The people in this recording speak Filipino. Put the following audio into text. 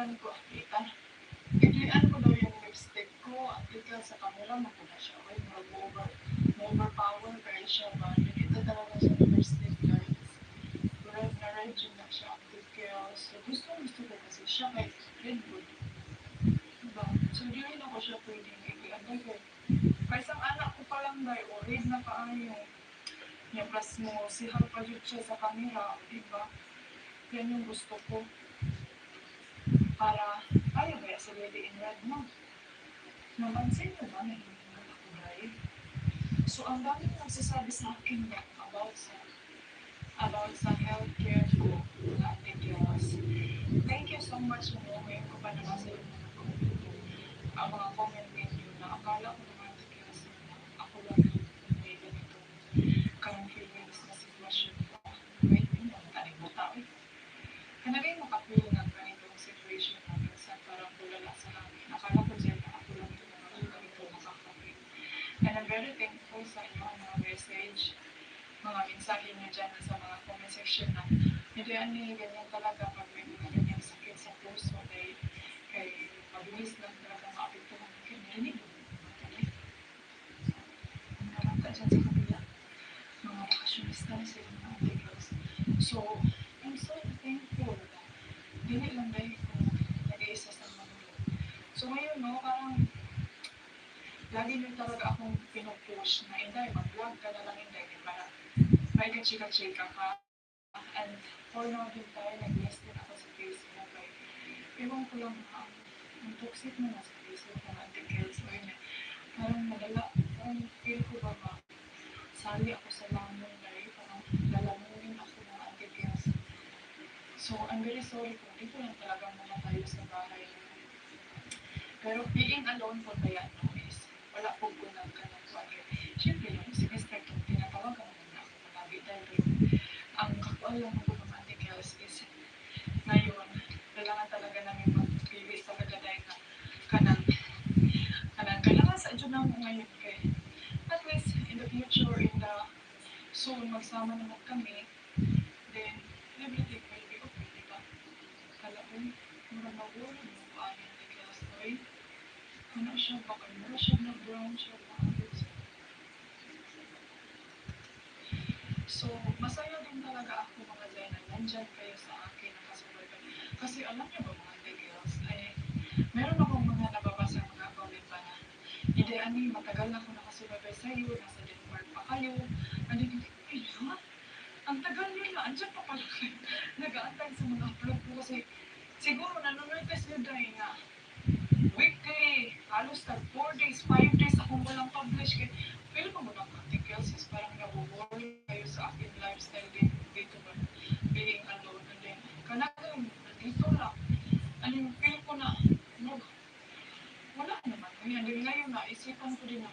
Gibutan ko, kita. Pilian ko daw yung lipstick ko, article sa camera, makuha siya. Ay, overpower kayo siya ba? Nakita talaga siya ng lipstick, guys. Red na red yun na siya, article. So, gusto ko kasi siya kay red good. Diba? So, di rin ako siya pwedeng i-ano ko. Kaya isang anak ko pa lang dahil, o red na kaayo. Yung plus mo, sihal pa yun siya sa camera, diba? Yan yung gusto ko. Para, ayaw kaya sa Lady in Red mo. Napansin mo ba na hindi naman ako dahil? So, ang dami nagsasabi sa akin ba about sa healthcare ko na Antikios. Thank you so much mo. Ngayon ko pa naman sa inyo ang mga comment ninyo na akala ko naman Antikios na ako lang yung may ganito kang feelings na sitwasyon pa. Wait, yun yung tanig mo tao. Kanagay makapil ng ganitong situation na minsan parang tulala sa amin. Akala ko dyan na ako lang yung mga ganito makakapil. And I'm very thankful sa inyo ang mga message, mga mensahe niyo dyan sa mga comment section na hindi ani ganyan talaga pag may mga ganyang sakit sa puso kay mabilis lang talaga maapektuhan ng kininig. Naman ka dyan sa kabila, mga bakasyonista sila mga articles. So, I'm so thankful na dili lang dahil ko nag-iisa sa mundo. So ngayon, no, parang lagi nyo talaga akong pinupush na inday, mag-vlog ka na lang inday para may ka-chika-chika ka. And for now din tayo, nag-list din ako sa Facebook. Like, ewan ko lang, ang toxic mo na sa Facebook ng articles. So yun, parang madala, parang feel ko ba sali ako sa lamon dahil parang lalamunin ako ng articles. So, I'm very sorry kung dito lang talaga muna tayo sa bahay. Pero being alone po ba yan, no, is wala po ko ng kanang bagay. Siyempre lang, si Mr. Kung tinatawag ka naman ako palagi dahil ang kakuan lang po ng articles is ngayon, kailangan talaga namin magpili talaga dahil na kailangan sa dyan na ngayon kay at least in the future, in the soon, magsama naman kami, then everything will be okay, diba? Kala ko, mura mag-worry mo pa ang articles, oy. Ano siya, baka mura siya na brown siya pa. So, masaya din talaga ako mga Zay na nandyan kayo sa akin nakasubaybay. Kasi alam niyo ba mga girls, ay meron akong mga nababasa mga comment pa na hindi ani, matagal na ako nakasubaybay sa iyo, nasa Denmark pa kayo. Hindi ko, ha? Ang tagal nyo na, andyan pa pala kayo. Nag-aantay sa mga upload ko kasi siguro nanonotice nyo dahil na weekly, halos tag 4 days, 5 days akong walang publish. Kaya, pero pa mo ng articles is parang nabuboring kayo sa akin lifestyle din dito ba, being alone. And then, kanagang dito lang. Ano yung feel ko na, wala naman. Ngayon na, isipan ko din na